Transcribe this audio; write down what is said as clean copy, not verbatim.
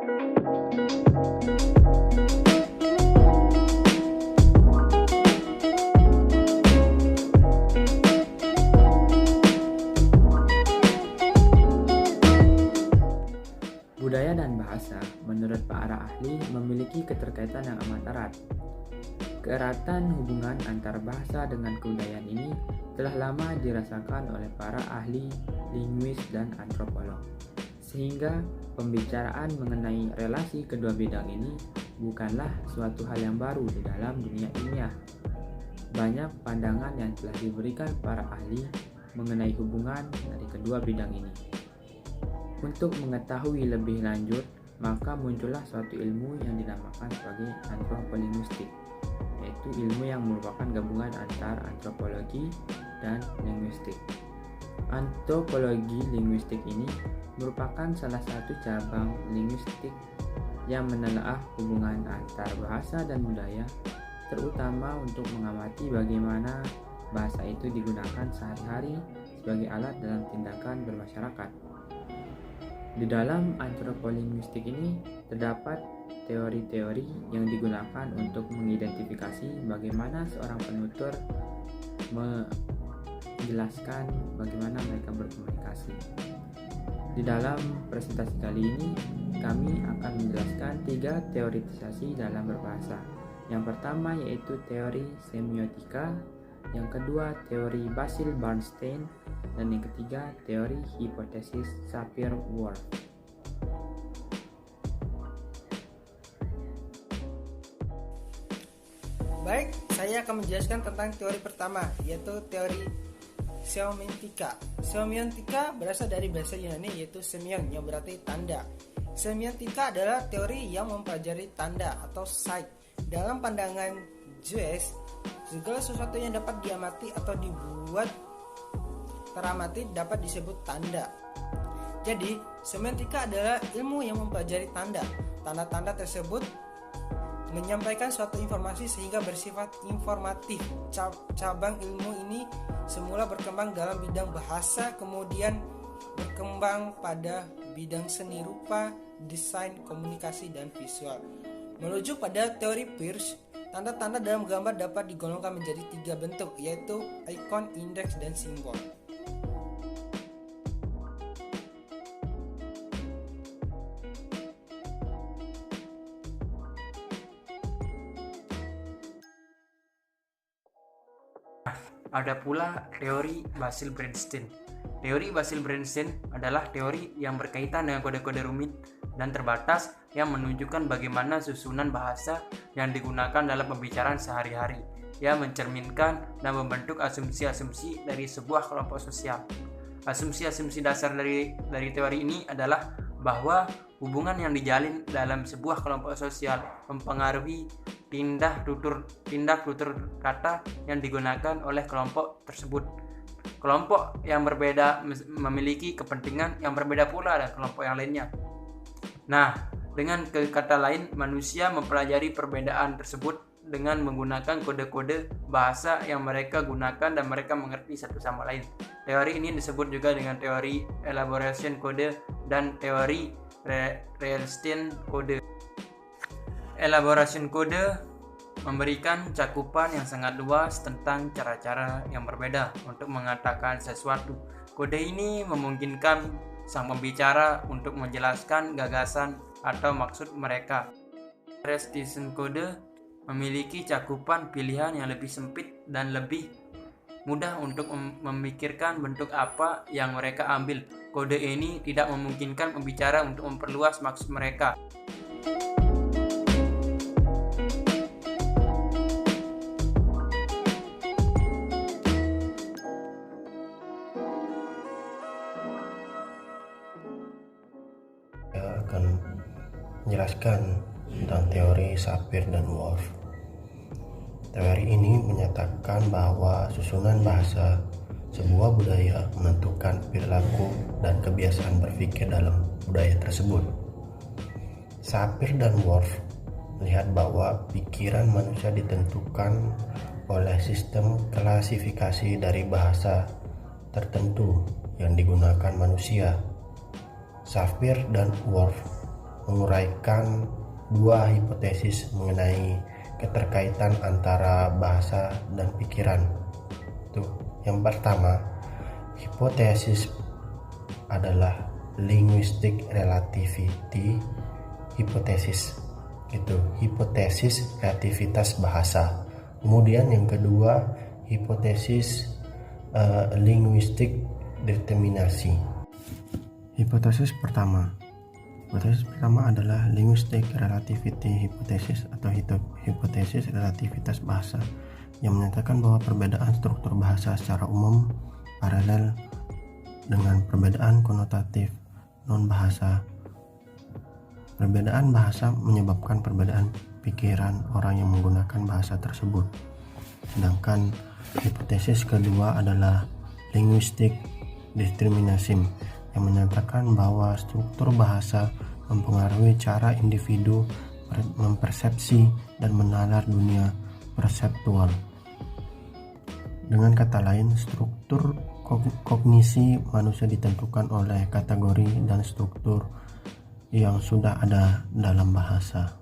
Budaya dan bahasa, menurut para ahli, memiliki keterkaitan yang amat erat. Keeratan hubungan antara bahasa dengan kebudayaan ini telah lama dirasakan oleh para ahli linguis dan antropolog, sehingga pembicaraan mengenai relasi kedua bidang ini bukanlah suatu hal yang baru di dalam dunia ilmiah. Banyak pandangan yang telah diberikan para ahli mengenai hubungan dari kedua bidang ini. Untuk mengetahui lebih lanjut, maka muncullah suatu ilmu yang dinamakan sebagai antropolinguistik, yaitu ilmu yang merupakan gabungan antara antropologi dan linguistik. Antropologi linguistik ini merupakan salah satu cabang linguistik yang menelaah hubungan antar bahasa dan budaya, terutama untuk mengamati bagaimana bahasa itu digunakan sehari-hari sebagai alat dalam tindakan bermasyarakat. Di dalam antropolinguistik ini terdapat teori-teori yang digunakan untuk mengidentifikasi bagaimana seorang penutur menjelaskan bagaimana mereka berkomunikasi. Di dalam presentasi kali ini, kami akan menjelaskan 3 teoritisasi dalam berbahasa. Yang pertama yaitu teori semiotika, yang kedua teori Basil Bernstein, dan yang ketiga teori hipotesis Sapir-Whorf. Baik, saya akan menjelaskan tentang teori pertama, yaitu teori semiotika. Semiotika berasal dari bahasa Yunani yaitu semion, yang berarti tanda. Semiotika adalah teori yang mempelajari tanda atau sight. Dalam pandangan Jews, segala sesuatu yang dapat diamati atau dibuat teramati dapat disebut tanda. Jadi, semiotika adalah ilmu yang mempelajari tanda. Tanda-tanda tersebut menyampaikan suatu informasi sehingga bersifat informatif. Cabang ilmu ini semula berkembang dalam bidang bahasa, kemudian berkembang pada bidang seni rupa, desain, komunikasi, dan visual. Merujuk pada teori Peirce, tanda-tanda dalam gambar dapat digolongkan menjadi 3 bentuk, yaitu ikon, indeks, dan simbol. Ada pula teori Basil Bernstein. Teori Basil Bernstein adalah teori yang berkaitan dengan kode-kode rumit dan terbatas yang menunjukkan bagaimana susunan bahasa yang digunakan dalam pembicaraan sehari-hari, yang mencerminkan dan membentuk asumsi-asumsi dari sebuah kelompok sosial. Asumsi-asumsi dasar dari teori ini adalah bahwa hubungan yang dijalin dalam sebuah kelompok sosial mempengaruhi tindak tutur kata yang digunakan oleh kelompok tersebut. Kelompok yang berbeda memiliki kepentingan yang berbeda pula dengan kelompok yang lainnya. Nah, dengan kata lain, manusia mempelajari perbedaan tersebut dengan menggunakan kode-kode bahasa yang mereka gunakan dan mereka mengerti satu sama lain. Teori ini disebut juga dengan teori elaboration code dan teori Reinstein code. Elaboration code memberikan cakupan yang sangat luas tentang cara-cara yang berbeda untuk mengatakan sesuatu. Kode ini memungkinkan sang pembicara untuk menjelaskan gagasan atau maksud mereka. Reinstein code memiliki cakupan pilihan yang lebih sempit dan lebih mudah untuk memikirkan bentuk apa yang mereka ambil. Kode ini tidak memungkinkan pembicara untuk memperluas maksud mereka. Saya akan menjelaskan tentang teori Sapir dan Whorf. Teori ini menyatakan bahwa susunan bahasa sebuah budaya menentukan perilaku dan kebiasaan berpikir dalam budaya tersebut. Sapir dan Whorf melihat bahwa pikiran manusia ditentukan oleh sistem klasifikasi dari bahasa tertentu yang digunakan manusia. Sapir dan Whorf menguraikan dua hipotesis mengenai keterkaitan antara bahasa dan pikiran. Yang pertama, hipotesis adalah linguistic relativity hipotesis. Hipotesis relativitas bahasa. Kemudian yang kedua, hipotesis linguistik determinasi. Hipotesis pertama adalah linguistic relativity hypothesis atau hipotesis relativitas bahasa, yang menyatakan bahwa perbedaan struktur bahasa secara umum paralel dengan perbedaan konotatif non-bahasa. Perbedaan bahasa menyebabkan perbedaan pikiran orang yang menggunakan bahasa tersebut. Sedangkan hipotesis kedua adalah linguistic determinism, yang menyatakan bahwa struktur bahasa mempengaruhi cara individu mempersepsi dan menalar dunia perseptual. Dengan kata lain, struktur kognisi manusia ditentukan oleh kategori dan struktur yang sudah ada dalam bahasa.